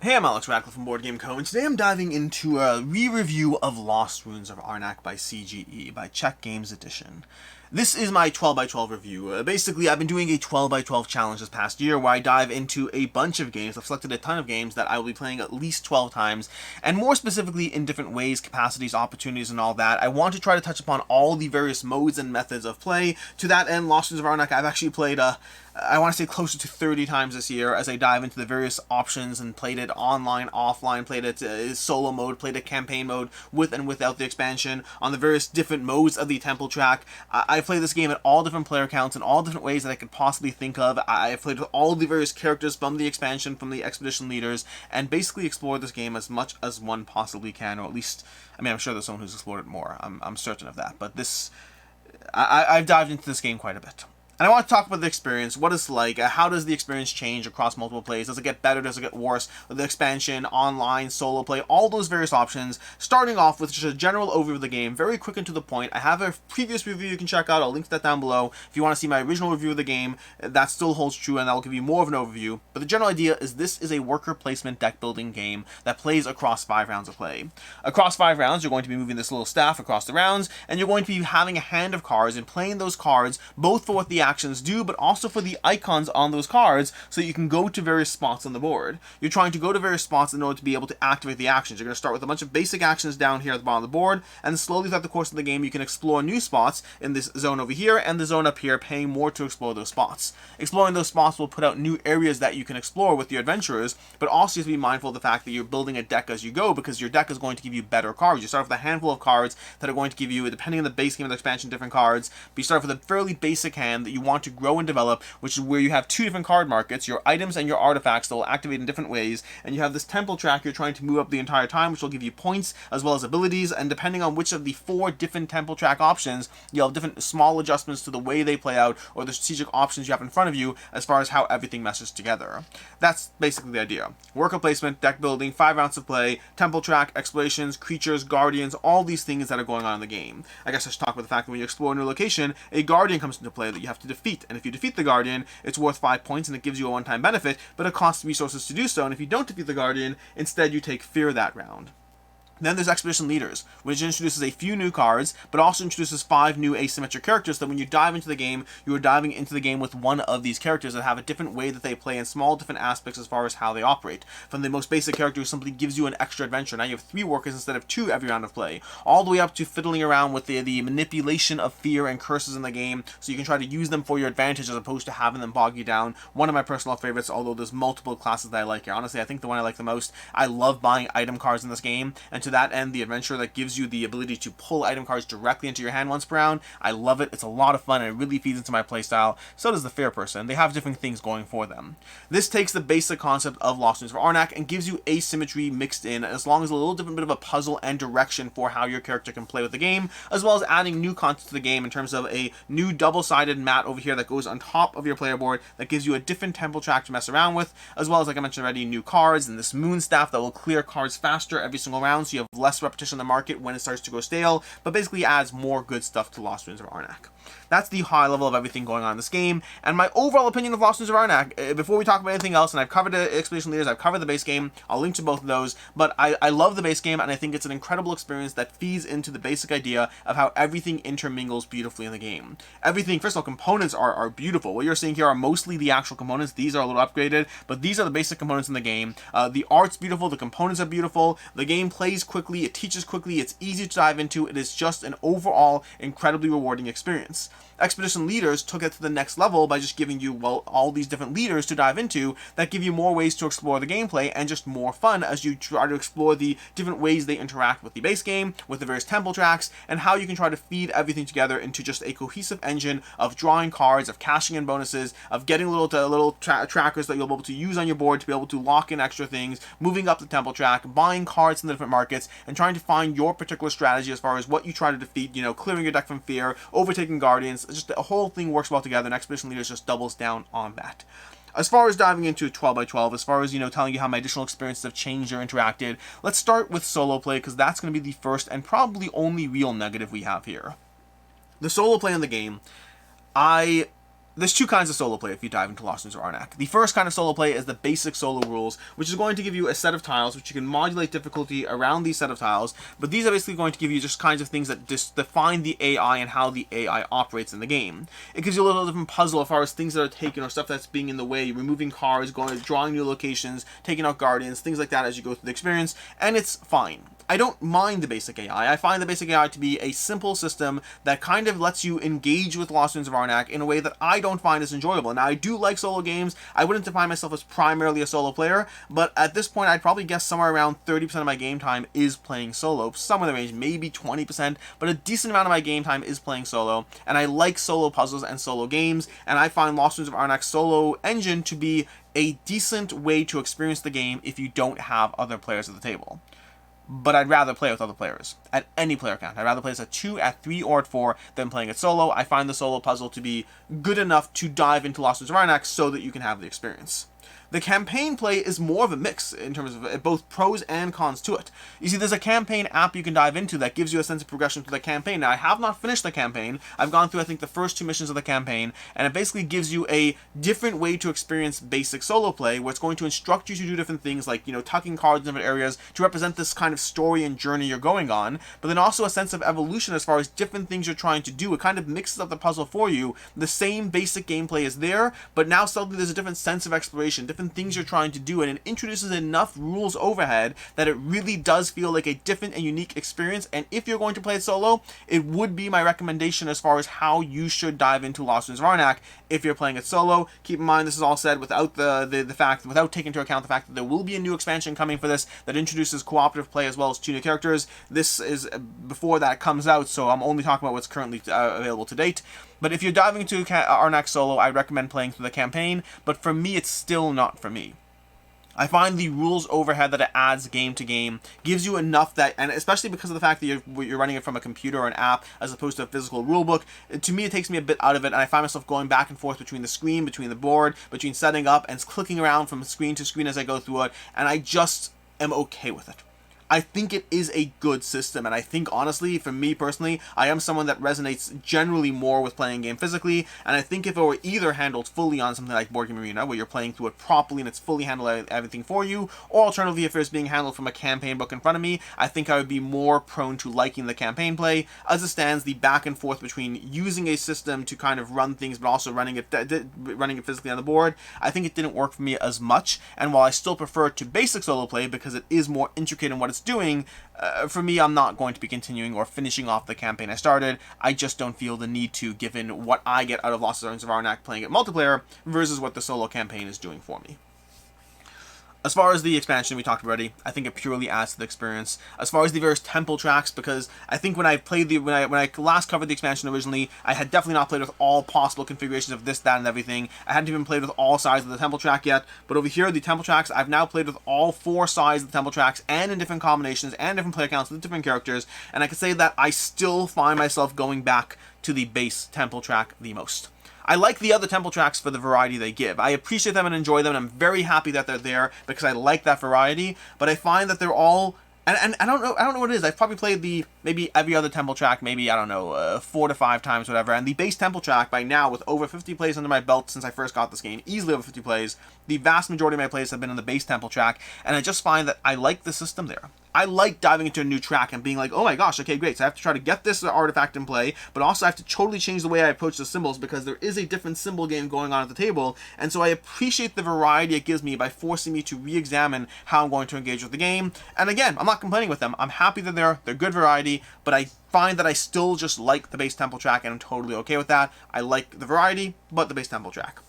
Hey, I'm Alex Radcliffe from Board Game Co, and today I'm diving into a re-review of Lost Ruins of Arnak by CGE, by Czech Games Edition. This is my 12 by 12 review. Basically, I've been doing a 12 by 12 challenge this past year where I dive into a bunch of games. I've selected a ton of games that I will be playing at least 12 times, and more specifically in different ways, capacities, opportunities, and all that. I want to try to touch upon all the various modes and methods of play. To that end, Lost Ruins of Arnak, I've actually played I want to say closer to 30 times this year as I dive into the various options and played it online, offline, played it solo mode, played it campaign mode with and without the expansion, on the various different modes of the temple track. I played this game at all different player counts in all different ways that I could possibly think of. I've played with all the various characters from the expansion, from the expedition leaders, and basically explored this game as much as one possibly can, or at least, I mean, I'm sure there's someone who's explored it more. I'm certain of that, but I've dived into this game quite a bit. And I want to talk about the experience, what it's like, how does the experience change across multiple plays, does it get better, does it get worse, the expansion, online, solo play, all those various options, starting off with just a general overview of the game, very quick and to the point. I have a previous review you can check out, I'll link that down below. If you want to see my original review of the game, that still holds true, and that will give you more of an overview. But the general idea is this is a worker placement deck building game that plays across 5 rounds of play. Across 5 rounds, you're going to be moving this little staff across the rounds, and you're going to be having a hand of cards and playing those cards, both for what the actions do, but also for the icons on those cards, so you can go to various spots on the board. You're trying to go to various spots in order to be able to activate the actions. You're going to start with a bunch of basic actions down here at the bottom of the board, and slowly throughout the course of the game, you can explore new spots in this zone over here and the zone up here, paying more to explore those spots. Exploring those spots will put out new areas that you can explore with your adventurers, but also you have to be mindful of the fact that you're building a deck as you go, because your deck is going to give you better cards. You start with a handful of cards that are going to give you, depending on the base game of the expansion, different cards, but you start with a fairly basic hand that you want to grow and develop, which is where you have 2 different card markets, your items and your artifacts that will activate in different ways, and you have this temple track you're trying to move up the entire time, which will give you points as well as abilities, and depending on which of the 4 different temple track options, you'll have different small adjustments to the way they play out, or the strategic options you have in front of you, as far as how everything meshes together. That's basically the idea. Worker placement, deck building, 5 rounds of play, temple track, explorations, creatures, guardians, all these things that are going on in the game. I guess I should talk about the fact that when you explore a new location, a guardian comes into play that you have to defeat, and if you defeat the guardian, it's worth 5 points and it gives you a one-time benefit, but it costs resources to do so, and if you don't defeat the guardian, instead you take fear that round. Then there's Expedition Leaders, which introduces a few new cards, but also introduces 5 new asymmetric characters, so that when you dive into the game, you are diving into the game with one of these characters that have a different way that they play in small different aspects as far as how they operate. From the most basic character who simply gives you an extra adventure. Now you have 3 workers instead of 2 every round of play, all the way up to fiddling around with the manipulation of fear and curses in the game, so you can try to use them for your advantage as opposed to having them bog you down. One of my personal favorites, although there's multiple classes that I like here. Honestly, I think the one I like the most, I love buying item cards in this game, and to that end, the adventure that gives you the ability to pull item cards directly into your hand once per round. I love it. It's a lot of fun, and it really feeds into my playstyle. So does the fair person. They have different things going for them. This takes the basic concept of Lost Ruins of Arnak and gives you asymmetry mixed in, as long as a little different bit of a puzzle and direction for how your character can play with the game, as well as adding new content to the game in terms of a new double-sided mat over here that goes on top of your player board that gives you a different temple track to mess around with, as well as, like I mentioned already, new cards and this moon staff that will clear cards faster every single round, so you have less repetition in the market when it starts to go stale, but basically adds more good stuff to Lost Ruins of Arnak. That's the high level of everything going on in this game, and my overall opinion of Lost Ruins of Arnak, before we talk about anything else, and I've covered the Expedition Leaders, I've covered the base game, I'll link to both of those, but I love the base game, and I think it's an incredible experience that feeds into the basic idea of how everything intermingles beautifully in the game. Everything, first of all, components are beautiful. What you're seeing here are mostly the actual components. These are a little upgraded, but these are the basic components in the game. The art's beautiful, the components are beautiful, the game plays quickly, it teaches quickly, it's easy to dive into, it is just an overall incredibly rewarding experience. Expedition Leaders took it to the next level by just giving you, well, all these different leaders to dive into that give you more ways to explore the gameplay and just more fun as you try to explore the different ways they interact with the base game, with the various temple tracks, and how you can try to feed everything together into just a cohesive engine of drawing cards, of cashing in bonuses, of getting little trackers that you'll be able to use on your board to be able to lock in extra things, moving up the temple track, buying cards in the different markets, and trying to find your particular strategy as far as what you try to defeat, clearing your deck from fear, overtaking guardians. Just the whole thing works well together, and Expedition Leaders just doubles down on that. As far as diving into 12 by 12, as far as, telling you how my additional experiences have changed or interacted, let's start with solo play, because that's going to be the first and probably only real negative we have here. The solo play in the game, there's two kinds of solo play if you dive into Lost Ruins of Arnak. The first kind of solo play is the basic solo rules, which is going to give you a set of tiles, which you can modulate difficulty around these set of tiles, but these are basically going to give you just kinds of things that just define the AI and how the AI operates in the game. It gives you a little different puzzle as far as things that are taken or stuff that's being in the way, removing cards, drawing new locations, taking out guardians, things like that as you go through the experience, and it's fine. I don't mind the basic AI. I find the basic AI to be a simple system that kind of lets you engage with Lost Ruins of Arnak in a way that I don't find as enjoyable. Now, I do like solo games. I wouldn't define myself as primarily a solo player, but at this point, I'd probably guess somewhere around 30% of my game time is playing solo. Somewhere in the range, maybe 20%, but a decent amount of my game time is playing solo, and I like solo puzzles and solo games, and I find Lost Ruins of Arnak's solo engine to be a decent way to experience the game if you don't have other players at the table. But I'd rather play with other players, at any player count. I'd rather play this at 2, at 3, or at 4 than playing it solo. I find the solo puzzle to be good enough to dive into Lost Ruins of Arnak so that you can have the experience. The campaign play is more of a mix in terms of both pros and cons to it. You see, there's a campaign app you can dive into that gives you a sense of progression through the campaign. Now, I have not finished the campaign. I've gone through, I think, the first 2 missions of the campaign, and it basically gives you a different way to experience basic solo play, where it's going to instruct you to do different things like, tucking cards in different areas to represent this kind of story and journey you're going on, but then also a sense of evolution as far as different things you're trying to do. It kind of mixes up the puzzle for you. The same basic gameplay is there, but now suddenly there's a different sense of exploration, different things you're trying to do, and it introduces enough rules overhead that it really does feel like a different and unique experience. And if you're going to play it solo, it would be my recommendation as far as how you should dive into Lost Ruins of Arnak if you're playing it solo. Keep in mind, this is all said without without taking into account the fact that there will be a new expansion coming for this that introduces cooperative play as well as 2 new characters. This is before that comes out, so I'm only talking about what's currently available to date. But if you're diving into Arnak solo, I recommend playing through the campaign, but for me, it's still not for me. I find the rules overhead that it adds game to game gives you enough that, and especially because of the fact that you're running it from a computer or an app as opposed to a physical rulebook, to me it takes me a bit out of it, and I find myself going back and forth between the screen, between the board, between setting up and clicking around from screen to screen as I go through it, and I just am okay with it. I think it is a good system, and I think, honestly, for me personally, I am someone that resonates generally more with playing a game physically, and I think if it were either handled fully on something like Board Game Arena, where you're playing through it properly and it's fully handled everything for you, or alternatively, if it was being handled from a campaign book in front of me, I think I would be more prone to liking the campaign play. As it stands, the back and forth between using a system to kind of run things, but also running it physically on the board, I think it didn't work for me as much, and while I still prefer it to basic solo play because it is more intricate in what it's doing, for me, I'm not going to be continuing or finishing off the campaign I started. I just don't feel the need to, given what I get out of Lost Ruins of Arnak playing it multiplayer versus what the solo campaign is doing for me. As far as the expansion we talked already, I think it purely adds to the experience. As far as the various temple tracks, because I think when I last covered the expansion originally, I had definitely not played with all possible configurations of this, that, and everything. I hadn't even played with all sides of the temple track yet, but over here, the temple tracks, I've now played with all 4 sides of the temple tracks, and in different combinations, and different player counts with different characters, and I can say that I still find myself going back to the base temple track the most. I like the other temple tracks for the variety they give. I appreciate them and enjoy them, and I'm very happy that they're there because I like that variety, but I find that they're all, and I don't know what it is. I've probably played maybe every other temple track, maybe, 4 to 5 times, whatever, and the base temple track by now, with over 50 plays under my belt since I first got this game, easily over 50 plays, the vast majority of my plays have been on the base temple track, and I just find that I like the system there. I like diving into a new track and being like, oh my gosh, okay, great, so I have to try to get this artifact in play, but also I have to totally change the way I approach the symbols because there is a different symbol game going on at the table, and so I appreciate the variety it gives me by forcing me to re-examine how I'm going to engage with the game. And again, I'm not complaining with them. I'm happy that they're good variety, but I find that I still just like the base temple track, and I'm totally okay with that. I like the variety, but the base temple track.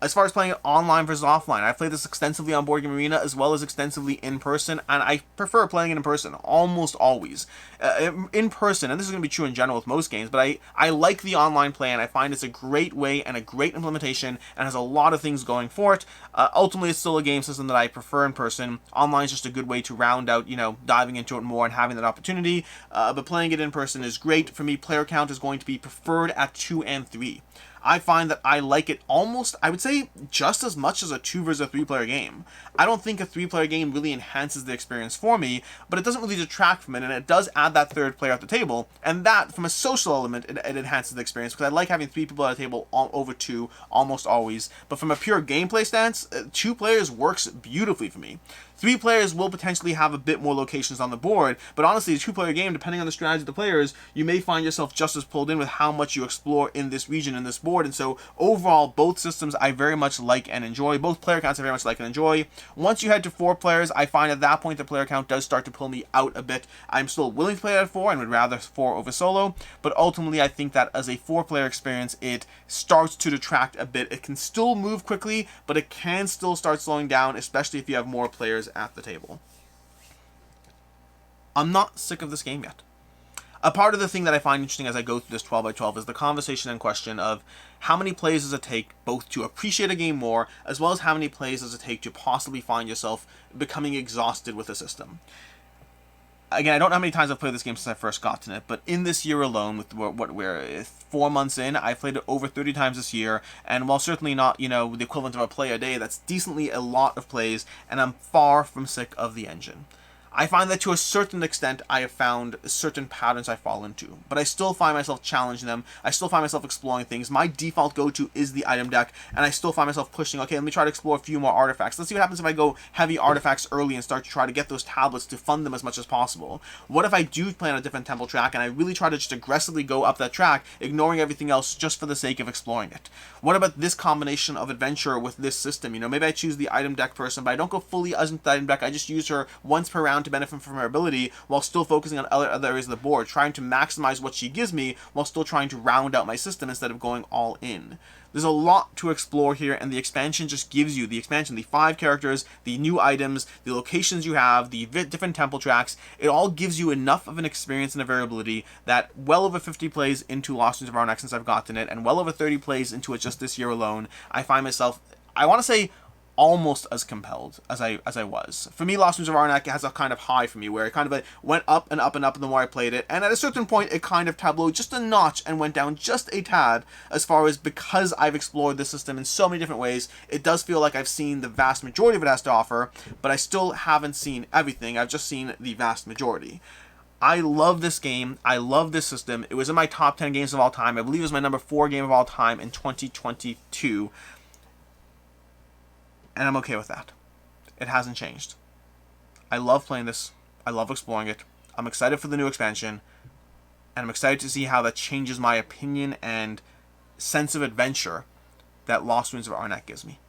As far as playing it online versus offline, I've played this extensively on Board Game Arena as well as extensively in person, and I prefer playing it in person, almost always. In person, and this is going to be true in general with most games, but I like the online play, and I find it's a great way and a great implementation, and has a lot of things going for it. Ultimately, it's still a game system that I prefer in person. Online is just a good way to round out, diving into it more and having that opportunity, but playing it in person is great. For me, player count is going to be preferred at 2 and 3. I find that I like it almost, I would say, just as much as a 2 versus 3 player game. I don't think a 3 player game really enhances the experience for me, but it doesn't really detract from it, and it does add that third player at the table, and that, from a social element, it enhances the experience, because I like having 3 people at a table over 2, almost always. But from a pure gameplay stance, 2 players works beautifully for me. 3 players will potentially have a bit more locations on the board, but honestly, a 2-player game, depending on the strategy of the players, you may find yourself just as pulled in with how much you explore in this region, in this board. And so overall, both systems I very much like and enjoy. Both player counts I very much like and enjoy. Once you head to 4 players, I find at that point the player count does start to pull me out a bit. I'm still willing to play at 4 and would rather 4 over solo, but ultimately I think that as a 4-player experience, it starts to detract a bit. It can still move quickly, but it can still start slowing down, especially if you have more players at the table. I'm not sick of this game yet. A part of the thing that I find interesting as I go through this 12 by 12 is the conversation in question of how many plays does it take both to appreciate a game more, as well as how many plays does it take to possibly find yourself becoming exhausted with a system. Again, I don't know how many times I've played this game since I first got to it, but in this year alone, with what we're 4 months in, I've played it over 30 times this year, and while certainly not, the equivalent of a play a day, that's decently a lot of plays, and I'm far from sick of the engine. I find that to a certain extent I have found certain patterns I fall into, but I still find myself challenging them. I still find myself exploring things. My default go-to is the item deck, and I still find myself pushing, okay, let me try to explore a few more artifacts. Let's see what happens if I go heavy artifacts early and start to try to get those tablets to fund them as much as possible. What if I do play on a different temple track and I really try to just aggressively go up that track, ignoring everything else just for the sake of exploring it? What about this combination of adventure with this system? Maybe I choose the item deck person, but I don't go fully as into the item deck. I just use her once per round to benefit from her ability while still focusing on other areas of the board, trying to maximize what she gives me while still trying to round out my system instead of going all in. There's a lot to explore here, and the expansion just gives you the 5 characters, the new items, the locations you have, the different temple tracks. It all gives you enough of an experience and a variability that well over 50 plays into Lost Ruins of Arnak since I've gotten it, and well over 30 plays into it just this year alone, I find myself, I want to say, almost as compelled as I was. For me, Lost Ruins of Arnak has a kind of high for me, where it kind of went up and up and up the more I played it, and at a certain point it kind of tableaued just a notch and went down just a tad, as far as, because I've explored this system in so many different ways, it does feel like I've seen the vast majority of it has to offer, but I still haven't seen everything. I've just seen the vast majority. I love this game. I love this system. It was in my top 10 games of all time. I believe it was my number 4 game of all time in 2022. And I'm okay with that. It hasn't changed. I love playing this. I love exploring it. I'm excited for the new expansion. And I'm excited to see how that changes my opinion and sense of adventure that Lost Ruins of Arnak gives me.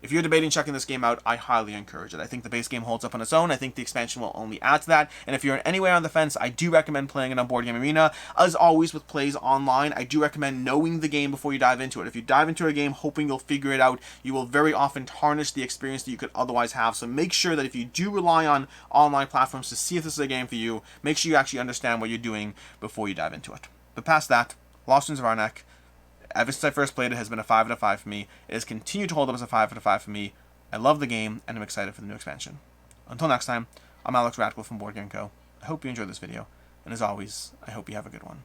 If you're debating checking this game out, I highly encourage it. I think the base game holds up on its own. I think the expansion will only add to that. And if you're in any way on the fence, I do recommend playing it on Board Game Arena. As always with plays online, I do recommend knowing the game before you dive into it. If you dive into a game hoping you'll figure it out, you will very often tarnish the experience that you could otherwise have. So make sure that if you do rely on online platforms to see if this is a game for you, make sure you actually understand what you're doing before you dive into it. But past that, Lost Ruins of Arnak, ever since I first played it, has been a 5 out of 5 for me. It has continued to hold up as a 5 out of 5 for me. I love the game, and I'm excited for the new expansion. Until next time, I'm Alex Radcliffe from Board Game Co. I hope you enjoyed this video, and as always, I hope you have a good one.